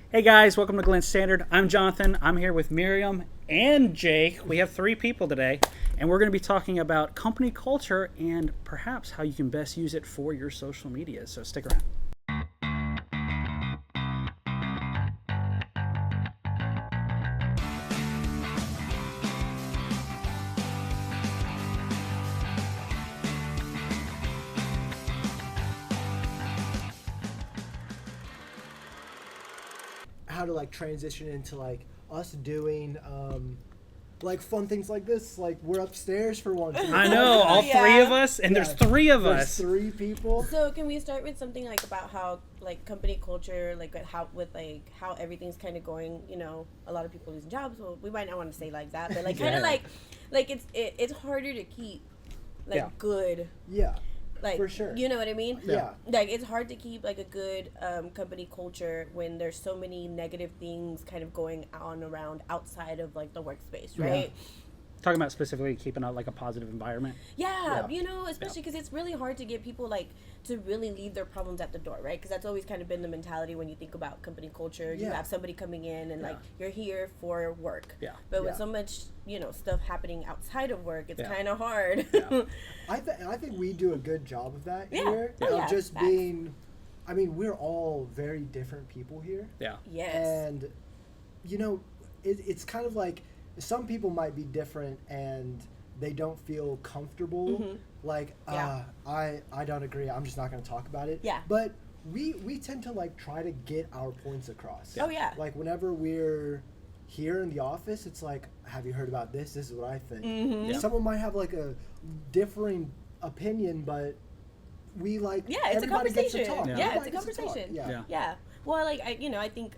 Hey guys, welcome to Glint Standard. I'm Jonathan. I'm here with Miriam and Jake. We have three people today, and we're going to be talking about company culture and perhaps how you can best use it for your social media. So stick around. How to transition into us doing fun things like this. We're upstairs for once. I know, all three of us, and there's three of There's us. three people. So can we start with something about how company culture, how everything's kind of going? A lot of people losing jobs. Well, we might not want to say like that, but kind of it's harder to keep good. Yeah. For sure. You know what I mean? Yeah. It's hard to keep a good company culture when there's so many negative things kind of going on around outside of the workspace, right? Yeah. Talking about specifically keeping out a positive environment. Yeah. Especially because it's really hard to get people to really leave their problems at the door, right? Because that's always kind of been the mentality when you think about company culture. You have somebody coming in and you're here for work. Yeah. But with so much stuff happening outside of work, it's kind of hard. Yeah. I think we do a good job of that Yeah. here. Oh, Of just facts. being, we're all very different people here. Yeah. Yes. And, it's kind of some people might be different and they don't feel comfortable. I don't agree. I'm just not going to talk about it. Yeah. But we tend to try to get our points across. Oh, yeah. Whenever we're here in the office, it's have you heard about this? This is what I think. Mm-hmm. Yeah. Someone might have a differing opinion, but we it's a everybody gets to conversation. talk. Yeah, Everybody it's a gets to talk. conversation. Yeah. Yeah. Well, I think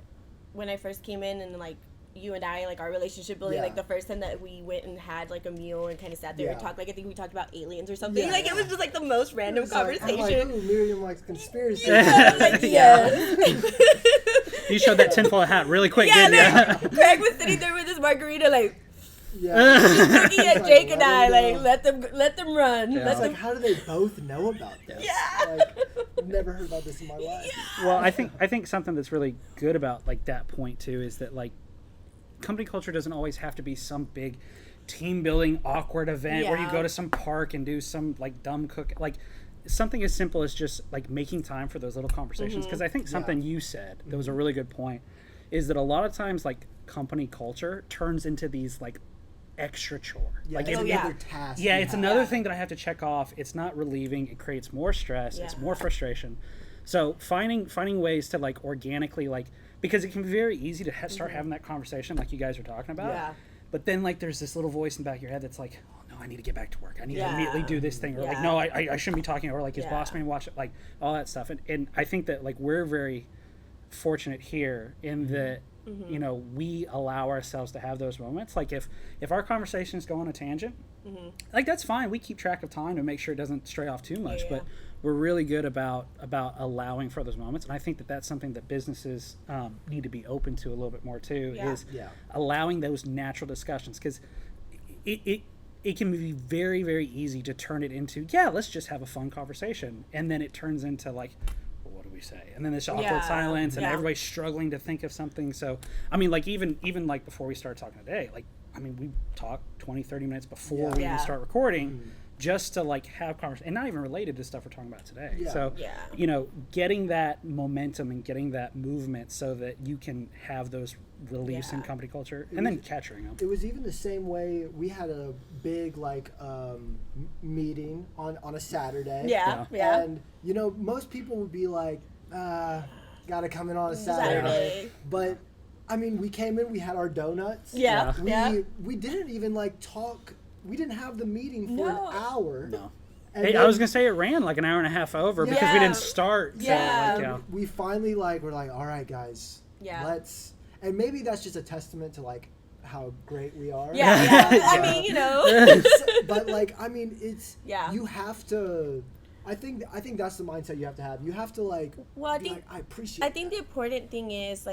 when I first came in and you and I, our relationship building, Yeah. the first time that we went and had a meal and kind of sat there and Yeah. talked, I think we talked about aliens or something. Yeah, It was just the most random It's I'm conversation. ooh, Miriam likes conspiracy. Yeah. You showed that tinfoil hat really quick, Yeah, didn't you? Craig was sitting there with his margarita, Yeah. looking at Jake and I, let them go. let them run. Yeah. Let It's them. how do they both know about this? Yeah. I've never heard about this in my life. Well, I think something that's really good about that point too is that company culture doesn't always have to be some big team building awkward event where you Yeah. go to some park and do some dumb cook something as simple as just making time for those little conversations, because I think something you said that was a really good point is that a lot of times company culture turns into these extra chore. Yeah, it's Oh, another task. Yeah, you it's have. another thing that I have to check off. It's not relieving. It creates more stress. It's more frustration. So finding ways to organically because it can be very easy to start having that conversation like you guys were talking about. Yeah. But then there's this little voice in the back of your head that's oh no, I need to get back to work. I need to Yeah. immediately do this thing, or Yeah. no, I shouldn't be talking, or his Yeah. boss may watch it, all that stuff. And I think that we're very fortunate here in that we allow ourselves to have those moments. If our conversations go on a tangent, that's fine. We keep track of time to make sure it doesn't stray off too much. Yeah. But we're really good about allowing for those moments, and I think that that's something that businesses need to be open to a little bit more too. Yeah. Is Yeah. allowing those natural discussions, because it can be very, very easy to turn it into let's just have a fun conversation, and then it turns into what do we say, and then this awkward silence, and everybody's struggling to think of something. So even before we start talking today, we talk 20-30 minutes before we even start recording, just to have conversation, and not even related to stuff we're talking about today. Yeah. So Yeah. getting that momentum and getting that movement so that you can have those reliefs in Yeah. company culture, and then capturing them. It was even the same way. We had a big meeting on a Saturday. Yeah. And most people would be gotta come in on a Saturday. But we came in, we had our donuts. Yeah. We didn't even talk. We didn't have the meeting for an hour. No. And Hey, I then was gonna say it ran an hour and a half over because we Yeah. didn't start. Yeah. So, we finally were all right, guys. Yeah. Let's. And maybe that's just a testament to how great we are. Yeah. But it's Yeah. you have to. I think that's the mindset you have to have. You have to Well, I appreciate. I think the important thing is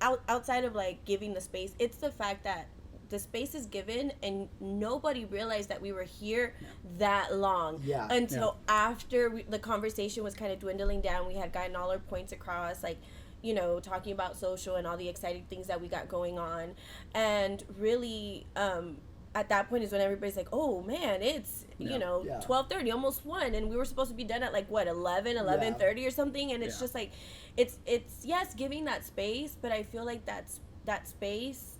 outside of giving the space, it's the fact that the space is given and nobody realized that we were here that long until after the conversation was kind of dwindling down. We had gotten all our points across. you know, talking about social and all the exciting things that we got going on. And really, at that point is when everybody's like, oh man, it's, you know, 12:30, almost 1. And we were supposed to be done at like, what, 11:30 or something. And it's just like, it's yes, giving that space, but I feel like that space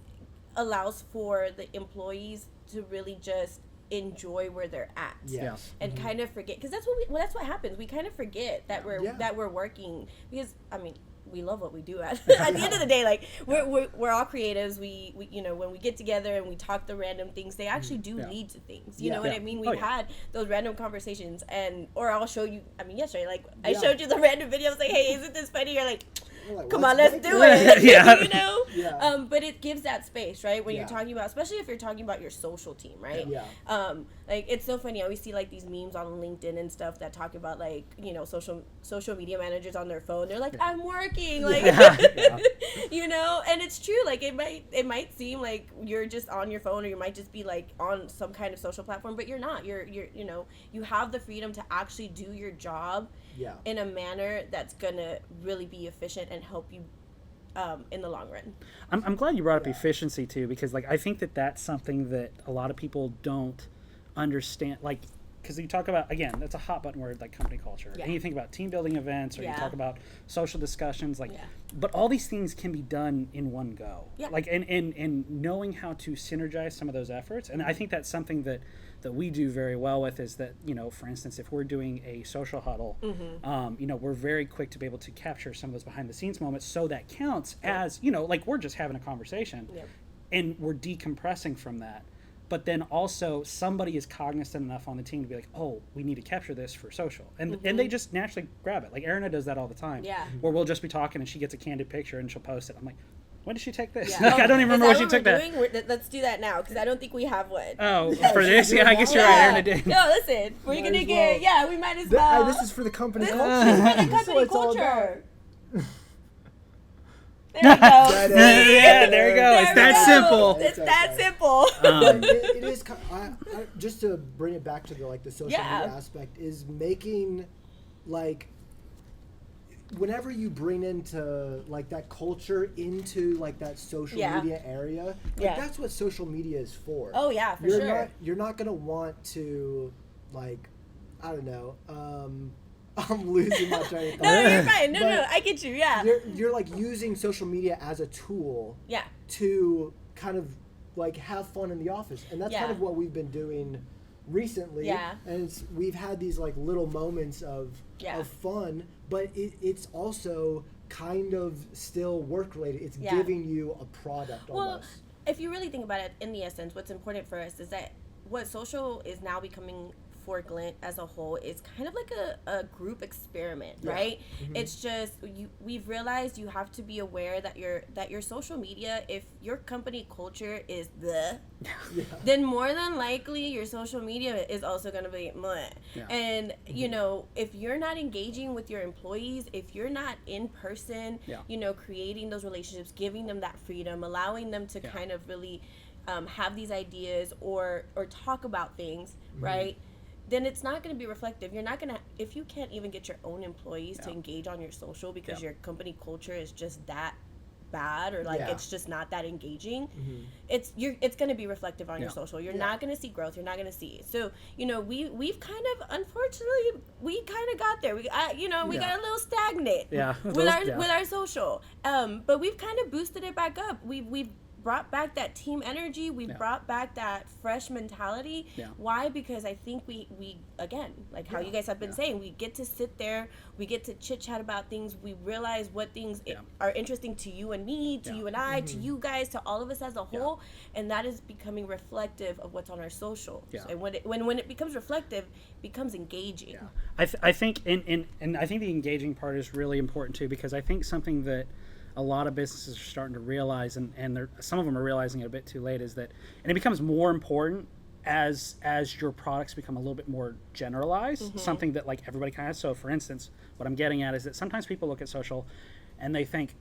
allows for the employees to really just enjoy where they're at, and kind of forget, because that's what happens. We kind of forget that we're working, because I mean, we love what we do at the end of the day. Like we're all creatives. We you know, when we get together and we talk the random things, they actually do lead to things. You know what I mean? We've had those random conversations, or I'll show you. I mean, yesterday, like I showed you the random videos. Like, hey, isn't this funny? You're like, come on, let's do it. You know? But it gives that space, right? When you're talking about, especially if you're talking about your social team, right? Like, it's so funny. I always see like these memes on LinkedIn and stuff that talk about, like, you know, social media managers on their phone. They're like, I'm working, like, you know, and it's true. Like, it might seem like you're just on your phone, or you might just be like on some kind of social platform, but you're not. You're you know, you have the freedom to actually do your job in a manner that's gonna really be efficient and help you in the long run. I'm glad you brought up efficiency too, because like I think that's something that a lot of people don't understand. Like, because you talk about, again, that's a hot button word, like company culture, and you think about team building events, or you talk about social discussions, like, but all these things can be done in one go. Like, and knowing how to synergize some of those efforts, and I think that's something that we do very well with, is that, you know, for instance, if we're doing a social huddle, you know, we're very quick to be able to capture some of those behind the scenes moments, so that counts as, you know, like we're just having a conversation and we're decompressing from that. But then also somebody is cognizant enough on the team to be like, oh, we need to capture this for social. And and they just naturally grab it. Like Erina does that all the time. Where we'll just be talking and she gets a candid picture and she'll post it. I'm like, when did she take this? Like, I don't even remember when she took that. Let's do that now, because I don't think we have one. Oh, for this? Yeah, I guess you're right, Erina did. No, listen, we're going to get, we might as well. This is for the company culture. This is for the company culture. There we go. There you go. It's that simple. It's that simple. It is. Just to bring it back to the social media aspect, is making, like, whenever you bring into like that culture into like that social media area, like, that's what social media is for. Oh yeah, for sure. You're not gonna want to, like, I don't know. I'm losing my train of thought. No, you're fine. No, I get you. Yeah. You're like using social media as a tool. To kind of like have fun in the office, and that's kind of what we've been doing recently. And we've had these like little moments of fun, but it's also kind of still work related. It's giving you a product almost. If you really think about it, in the essence, what's important for us is that what social is now becoming for Glint as a whole is kind of like a group experiment, right? It's just we've realized you have to be aware that your social media, if your company culture is then more than likely your social media is also going to be and you know, if you're not engaging with your employees, if you're not in person, you know, creating those relationships, giving them that freedom, allowing them to kind of really have these ideas or talk about things, right? Then it's not going to be reflective. You're not going to, if you can't even get your own employees to engage on your social because your company culture is just that bad, or like it's just not that engaging, it's going to be reflective on your social. You're not going to see growth. You're not going to see. So, you know, we've kind of, unfortunately, we kind of got there. We got a little stagnant with our social. But we've kind of boosted it back up. We've brought back that team energy. We brought back that fresh mentality. Why? Because I think we again, like how you guys have been saying, we get to sit there, we get to chit chat about things, we realize what things are interesting to you and me, to you and I, to you guys, to all of us as a whole, and that is becoming reflective of what's on our social. So, and when it becomes reflective, it becomes engaging. I think and I think the engaging part is really important too, because I think something that a lot of businesses are starting to realize, and some of them are realizing it a bit too late, is that, and it becomes more important as your products become a little bit more generalized, something that like everybody kind of has. So for instance, what I'm getting at is that sometimes people look at social and they think,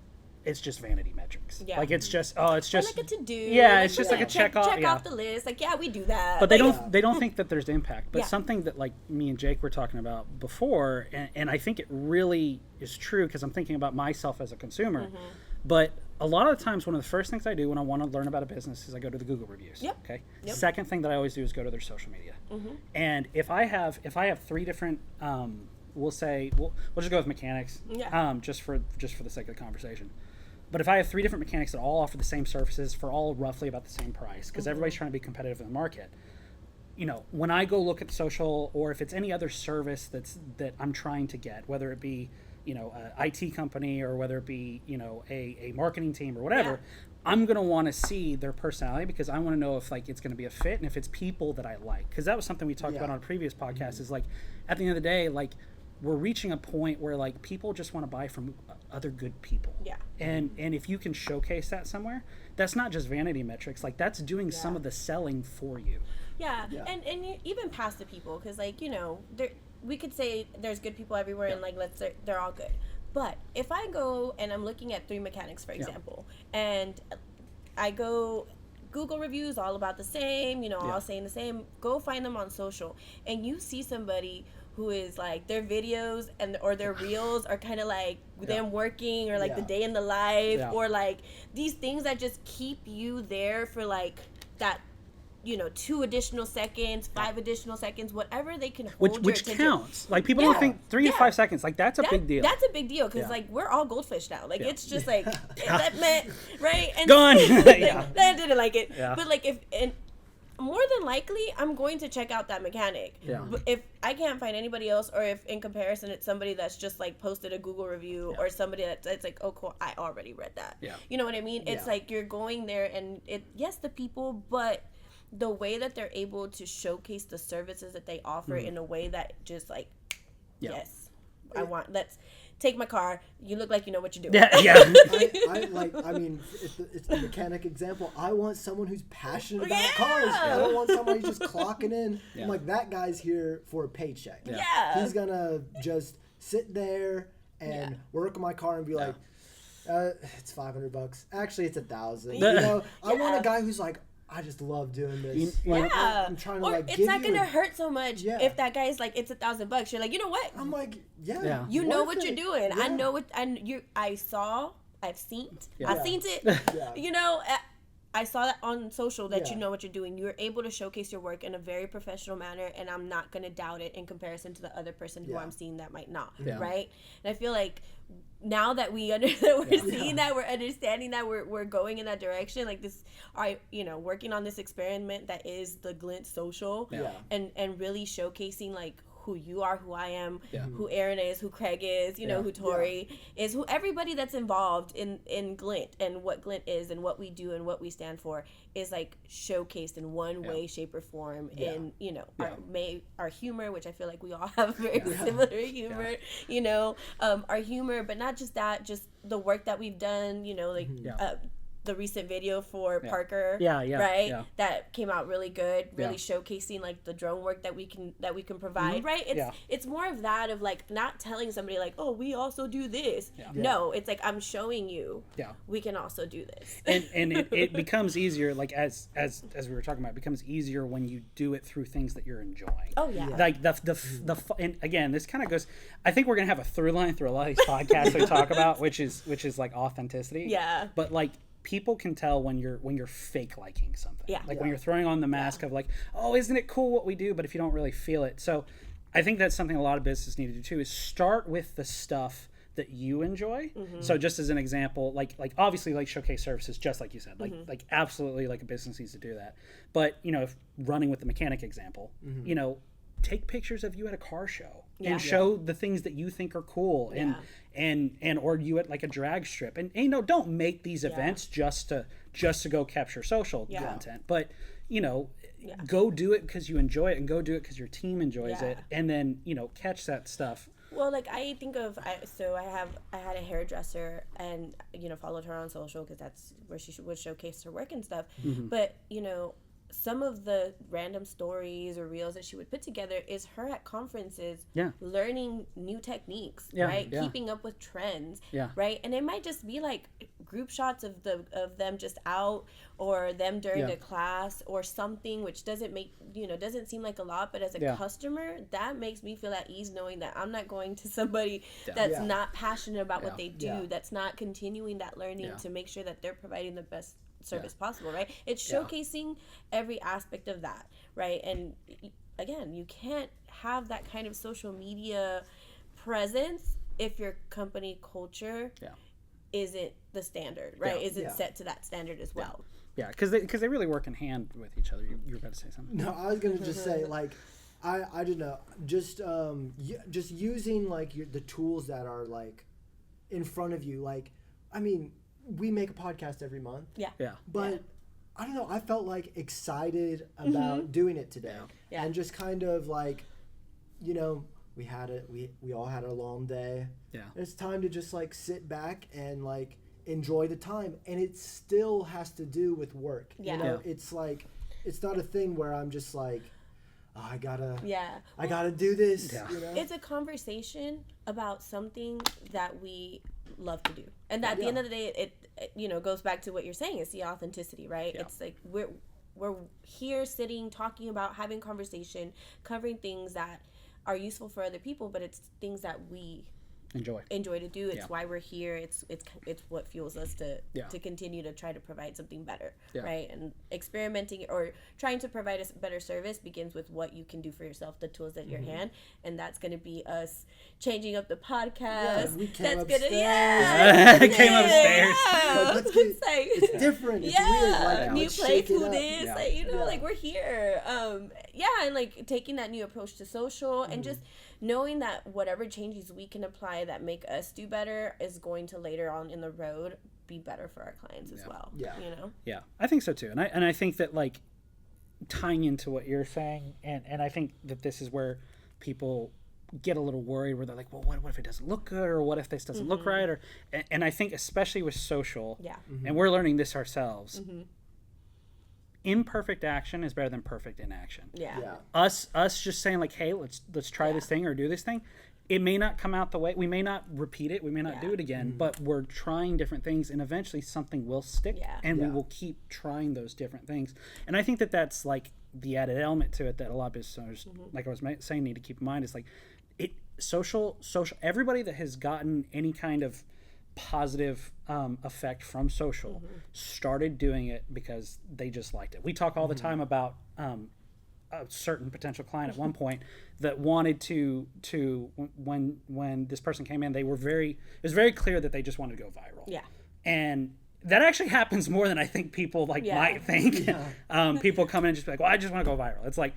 it's just vanity metrics. Yeah. Like it's just it's just like a to-do. Yeah, it's just like a check off. Check off the list. Like, yeah, we do that. But they don't think that there's impact. But Yeah. something that like me and Jake were talking about before, and I think it really is true because I'm thinking about myself as a consumer. But a lot of the times, one of the first things I do when I want to learn about a business is I go to the Google reviews. Yep. Okay. Yep. Second thing that I always do is go to their social media. And if I have 3 different, we'll just go with mechanics. Yeah. Just for the sake of the conversation. But if I have 3 different mechanics that all offer the same services for all roughly about the same price, because everybody's trying to be competitive in the market, you know, when I go look at social, or if it's any other service that I'm trying to get, whether it be, you know, a IT company or whether it be, you know, a marketing team or whatever, I'm going to want to see their personality because I want to know if like it's going to be a fit and if it's people that I like. Because that was something we talked about on a previous podcast is like at the end of the day, like we're reaching a point where like people just want to buy from other good people. Yeah. And if you can showcase that somewhere, that's not just vanity metrics. Like that's doing some of the selling for you. Yeah. And you, even past the people, because like, you know, we could say there's good people everywhere and like they're all good. But if I go and I'm looking at 3 mechanics, for example, and I go Google reviews all about the same, you know, all saying the same, go find them on social, and you see somebody who is like their videos or their reels are kind of like them working or like the day in the life or like these things that just keep you there for like that, you know, 2 additional seconds, 5 additional seconds, whatever they can hold which your counts. Like people don't think 3 to 5 seconds. Like that's a big deal. That's a big deal because like we're all goldfish now. Like it's just like that meant right and gone. That didn't like it. Yeah. But like and more than likely I'm going to check out that mechanic. Yeah. But if I can't find anybody else, or if in comparison it's somebody that's just like posted a Google review or somebody that's like, oh cool, I already read that. Yeah. You know what I mean? It's like you're going there and the people, but the way that they're able to showcase the services that they offer in a way that just like, yes, let's take my car. You look like you know what you're doing. I mean, it's the mechanic example. I want someone who's passionate about cars. I don't want somebody just clocking in. I'm like, that guy's here for a paycheck. He's gonna just sit there and work on my car and be like, it's $500. Actually, it's $1,000. You know, I want a guy who's like, I just love doing this. I'm trying to like. It's not gonna hurt so much if that guy's like, it's $1,000. You're like, you know what? I'm like, you know what you're doing. I know what I've seen it. You know, I saw that on social that you know what you're doing. You're able to showcase your work in a very professional manner, and I'm not gonna doubt it in comparison to the other person who I'm seeing that might not. Right? And I feel like now that we're seeing that, we're understanding that we're going in that direction, like this, you know, working on this experiment that is the Glint social, and really showcasing like who you are, who I am, who Aaron is, who Craig is, you know, who Tori is, who everybody that's involved in Glint and what Glint is and what we do and what we stand for is like showcased in one way, shape, or form in, you know, our humor, which I feel like we all have very similar humor, you know, our humor, but not just that, just the work that we've done, you know, like the recent video for Parker, that came out really good, really showcasing like the drone work that we can provide, right? It's more of that, of like not telling somebody like, oh, we also do this. No, it's like, I'm showing you we can also do this. and it becomes easier, like as we were talking about, it becomes easier when you do it through things that you're enjoying. Like the and again, this kind of goes, I think we're gonna have a through line through a lot of these podcasts we talk about, which is like authenticity. But like, people can tell when you're fake liking something. When you're throwing on the mask of like, oh, isn't it cool what we do? But if you don't really feel it. So I think that's something a lot of businesses need to do too, is start with the stuff that you enjoy. So just as an example, like obviously like showcase services, just like you said, like absolutely like a business needs to do that. But, you know, if running with the mechanic example, you know, take pictures of you at a car show and show the things that you think are cool and or you at like a drag strip, and you know, don't make these events just to go capture social content, but you know, go do it because you enjoy it, and go do it because your team enjoys it, and then, you know, catch that stuff. Well, like I think of, I had a hairdresser, and, you know, followed her on social because that's where she would showcase her work and stuff. But, you know, some of the random stories or reels that she would put together is her at conferences learning new techniques, right? Keeping up with trends, right? And it might just be like group shots of them just out, or them during a class or something, which doesn't seem like a lot, but as a customer, that makes me feel at ease knowing that I'm not going to somebody that's not passionate about what they do, that's not continuing that learning to make sure that they're providing the best service possible, right? It's showcasing every aspect of that, right? And again, you can't have that kind of social media presence if your company culture isn't the standard, right? Isn't set to that standard as well. Yeah, because they really work in hand with each other. You were about to say something. No, I was gonna just say, like, I don't know, just using like the tools that are like in front of you. Like, I mean, we make a podcast every month. But I don't know, I felt like excited about doing it today. And just kind of like, we all had a long day. It's time to just like sit back and like enjoy the time, and it still has to do with work. It's like, it's not a thing where I'm just like, oh, I gotta do this. It's a conversation about something that we love to do, and at the end of the day, it goes back to what you're saying. It's the authenticity, right? It's like we're here sitting, talking about, having conversation, covering things that are useful for other people, but it's things that we enjoy to do. It's why we're here. It's what fuels us to continue to try to provide something better, right? And experimenting or trying to provide a better service begins with what you can do for yourself, the tools at your hand, and that's going to be us changing up the podcast. We came that's upstairs. Came upstairs. It's different. It's weird. Like, new playfulness. Like, like we're here. And like taking that new approach to social and just knowing that whatever changes we can apply that make us do better is going to later on in the road be better for our clients as well. Yeah, I think so too. And I think that, like, tying into what you're saying, and I think that this is where people get a little worried, where they're like, well, what if it doesn't look good, or what if this doesn't look right, and I think especially with social, and we're learning this ourselves, imperfect action is better than perfect inaction. Us just saying like, hey, let's try this thing or do this thing, it may not come out the way, we may not repeat it, we may not do it again, but we're trying different things, and eventually something will stick, and we will keep trying those different things. And I think that that's like the added element to it that a lot of business owners, like I was saying, need to keep in mind, is like social everybody that has gotten any kind of positive effect from social started doing it because they just liked it. We talk all the time about a certain potential client at one point that wanted to when this person came in, it was very clear that they just wanted to go viral. And that actually happens more than I think people might think. People come in and just be like, well, I just want to go viral. It's like,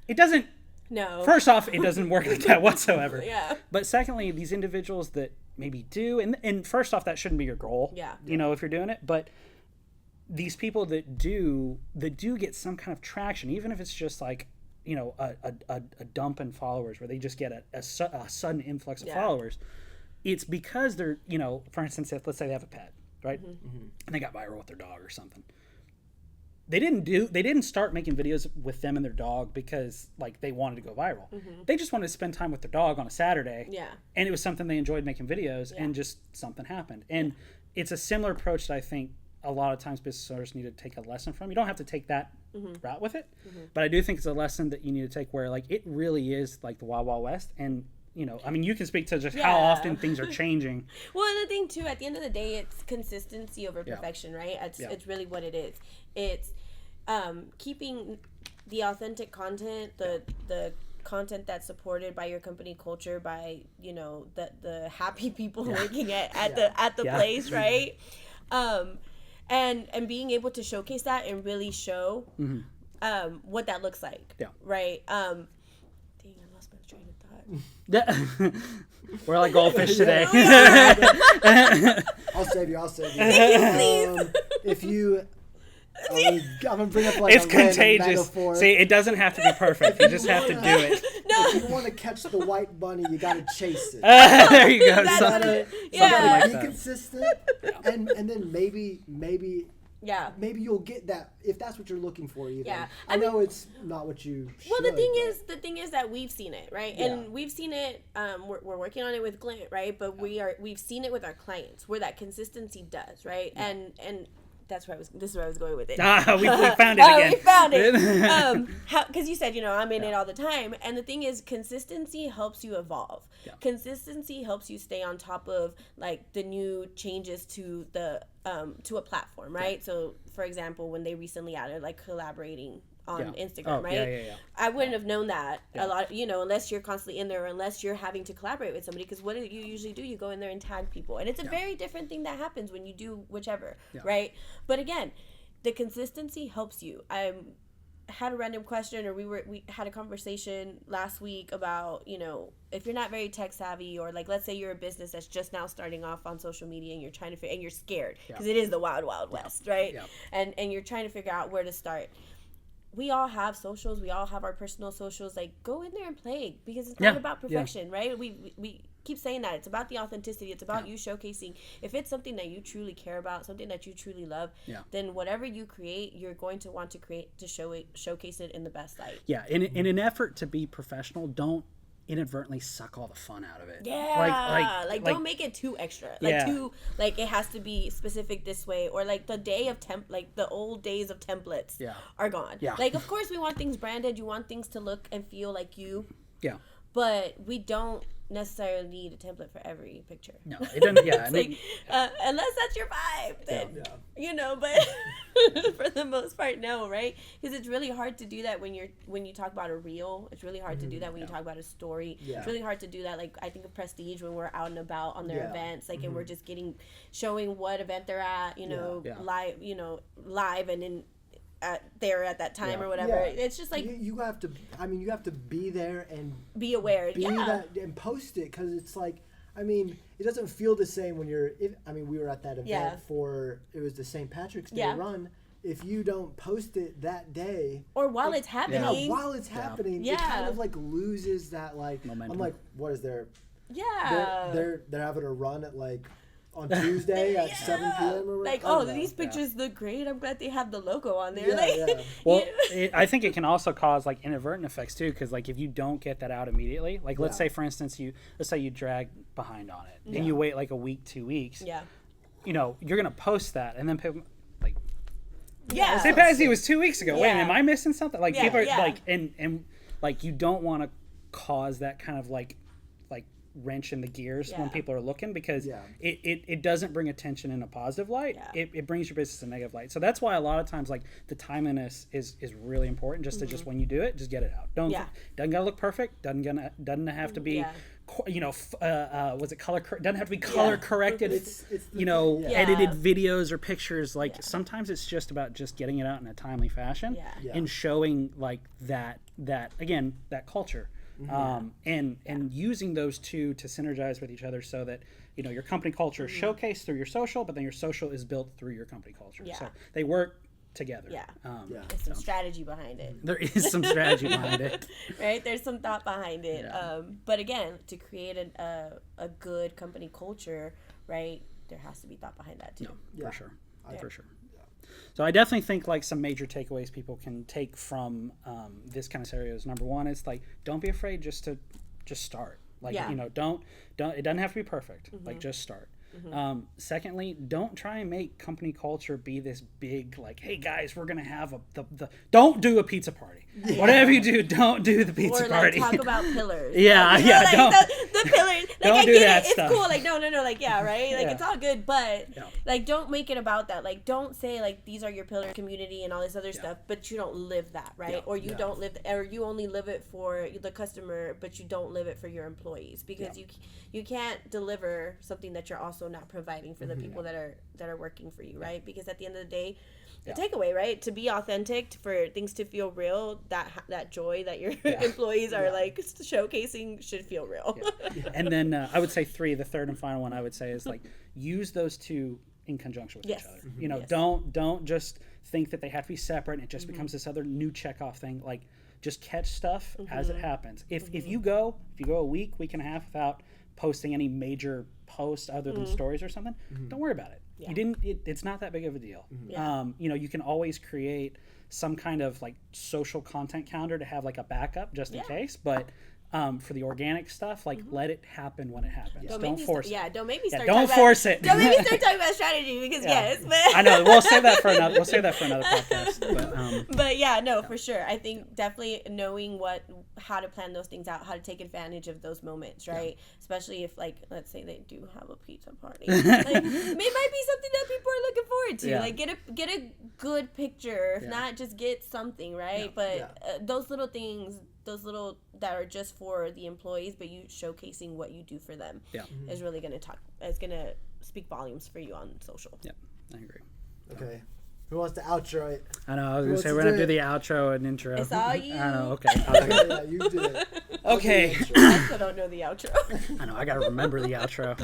it doesn't. No. First off, it doesn't work like that whatsoever. But secondly, these individuals that maybe do, and first off, that shouldn't be your goal. If you're doing it, but these people that do get some kind of traction, even if it's just like, a dump in followers where they just get a sudden influx of followers. It's because they're, for instance, let's say they have a pet, right? And they got viral with their dog or something. They didn't start making videos with them and their dog because like they wanted to go viral. They just wanted to spend time with their dog on a Saturday. And it was something they enjoyed making videos, and just something happened. And it's a similar approach that I think a lot of times business owners need to take a lesson from. You don't have to take that route with it, but I do think it's a lesson that you need to take where like it really is like the Wild Wild West. And you can speak to just how often things are changing. Well, and the thing too, at the end of the day, it's consistency over perfection, right? It's really what it is. It's keeping the authentic content, the content that's supported by your company culture, by the happy people working at the place, right? And being able to showcase that and really show what that looks like, right? Dang, I lost my train of thought. We're like goldfish today. I'll save you. Please. If you, I'm gonna bring up like it's a contagious. Metaphor. See, it doesn't have to be perfect. You just have to do it. If you want to catch the white bunny, you gotta chase it. There you go. You gotta be consistent, and then maybe maybe you'll get that if that's what you're looking for. Even I mean, know it's not what you should, well, the thing is that we've seen it, right? And we've seen it, we're working on it with Glint, right? But we've seen it with our clients where that consistency does, right? And this is where I was going with it. We found it again. We found it. Because you said, I'm in it all the time. And the thing is, consistency helps you evolve. Yeah. Consistency helps you stay on top of, like, the new changes to the to a platform, right? Yeah. So, for example, when they recently added, like, collaborating on Instagram, right? I wouldn't have known that a lot, unless you're constantly in there, or unless you're having to collaborate with somebody. Because what do you usually do? You go in there and tag people, and it's a very different thing that happens when you do whichever, right? But again, the consistency helps you. I had a random question, or we had a conversation last week about, if you're not very tech savvy, or like, let's say you're a business that's just now starting off on social media, and you're trying to and you're scared because it is the wild west, right? And you're trying to figure out where to start. We all have socials. We all have our personal socials. Like, go in there and play, because it's not about perfection, right? We keep saying that. It's about the authenticity. It's about you showcasing. If it's something that you truly care about, something that you truly love, then whatever you create, you're going to want to create to showcase it in the best light. Yeah. In an effort to be professional, don't inadvertently suck all the fun out of it. Like don't make it too extra. Like it has to be specific this way, or like the day of the old days of templates are gone. Like, of course we want things branded. You want things to look and feel like you. But we don't necessarily need a template for every picture. No, it doesn't. Yeah, unless that's your vibe, then but for the most part, no, right? Because it's really hard to do that when you talk about a reel. It's really hard to do that when you talk about a story. It's really hard to do that. Like, I think of Prestige when we're out and about on their events, like, and we're just showing what event they're at, live, and in. There at that time or whatever. It's just like you have to be there and be aware, that and post it, because it's like, it doesn't feel the same when we were at that event it was the St. Patrick's Day run. If you don't post it that day, or while it's happening, it kind of like loses that, like, momentum. I'm like, what is there? They're having a run at, like, on Tuesday at 7 p.m. or like, these pictures look great. I'm glad they have the logo on there. Well, I think it can also cause, like, inadvertent effects too, because, like, if you don't get that out immediately, like, let's say, for instance, let's say you drag behind on it and you wait like a week, 2 weeks. You're gonna post that, and then people like, St. Patrick's Day was 2 weeks ago. Wait, am I missing something? Like, people are like, and like, you don't want to cause that kind of like wrench in the gears when people are looking, because it doesn't bring attention in a positive light. It brings your business in a negative light. So that's why a lot of times, like, the timeliness is really important. Just to just when you do it, just get it out. Doesn't gotta look perfect. Doesn't have to be was it color doesn't have to be color corrected. It's edited videos or pictures. Like, sometimes it's just about just getting it out in a timely fashion and showing, like, that again, that culture. And using those two to synergize with each other, so that your company culture is showcased through your social, but then your social is built through your company culture. So they work together. There's some strategy behind it. There is some strategy behind it. Right? There's some thought behind it. But again, to create a good company culture, right, there has to be thought behind that too. For sure. For sure. So I definitely think, like, some major takeaways people can take from this kind of scenario is, number one, it's like, don't be afraid just to start. Like, don't it doesn't have to be perfect. Like, just start. Secondly, don't try and make company culture be this big, like, hey guys, we're gonna have don't do a pizza party. Whatever you do, don't do the pizza party. Or, like, talk about pillars. Don't the pillars. Like, don't I do get that it. stuff. It's cool. Like, no, like, right. Like, it's all good, but like, don't make it about that. Like, don't say, like, these are your pillar community and all this other stuff, but you don't live that, right? Or you don't live, or you only live it for the customer, but you don't live it for your employees, because you can't deliver something that you're also not providing for the people that are working for you, right? Because at the end of the day, the takeaway, right, to be authentic, for things to feel real, that joy that your employees are like showcasing should feel real. And then I would say the third and final one I would say is, like, use those two in conjunction with each other. Don't just think that they have to be separate and it just becomes this other new checkoff thing. Like, just catch stuff as it happens. If you go a week and a half without posting any major posts other than stories or something, don't worry about it. You didn't. It's not that big of a deal. You know, you can always create some kind of like social content calendar to have like a backup just in case. But for the organic stuff, like let it happen when it happens. Don't force it. Yeah, don't make me start. Don't force it. Don't make me start talking about strategy because I know. We'll save that for another. We'll save that for another podcast. But yeah, no, for sure. I think definitely knowing how to plan those things out, how to take advantage of those moments, right? Especially if, like, let's say they do have a pizza party, like, it might be something that people are looking forward to. Like, get a good picture. If not, just get something, right? But those little things. Those little that are just for the employees, but you showcasing what you do for them is really going to it's going to speak volumes for you on social. Yeah, I agree. Okay. Who wants to outro it? I know, I was going to say, we're going to do the outro and intro. It's all you. I know, okay. Yeah, you do it. Okay. I still don't know the outro. I know, I got to remember the outro.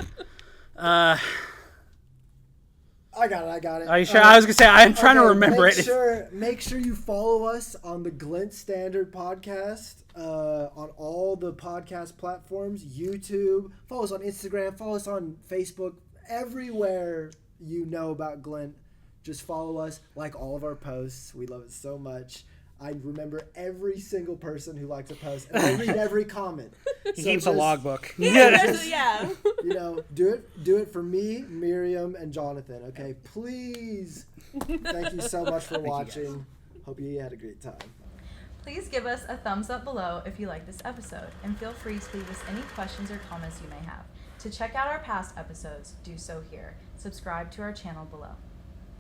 I got it. Are you sure? I was going to say, I'm trying to remember it. Make sure you follow us on the Glint Standard podcast on all the podcast platforms, YouTube. Follow us on Instagram. Follow us on Facebook. Everywhere you know about Glint, just follow us. Like all of our posts. We love it so much. I remember every single person who likes a post, and I read every comment. He keeps a logbook. Yeah. You know, do it for me, Miriam, and Jonathan. Okay, please. Thank you so much for watching. Hope you had a great time. Please give us a thumbs up below if you like this episode, and feel free to leave us any questions or comments you may have. To check out our past episodes, do so here. Subscribe to our channel below.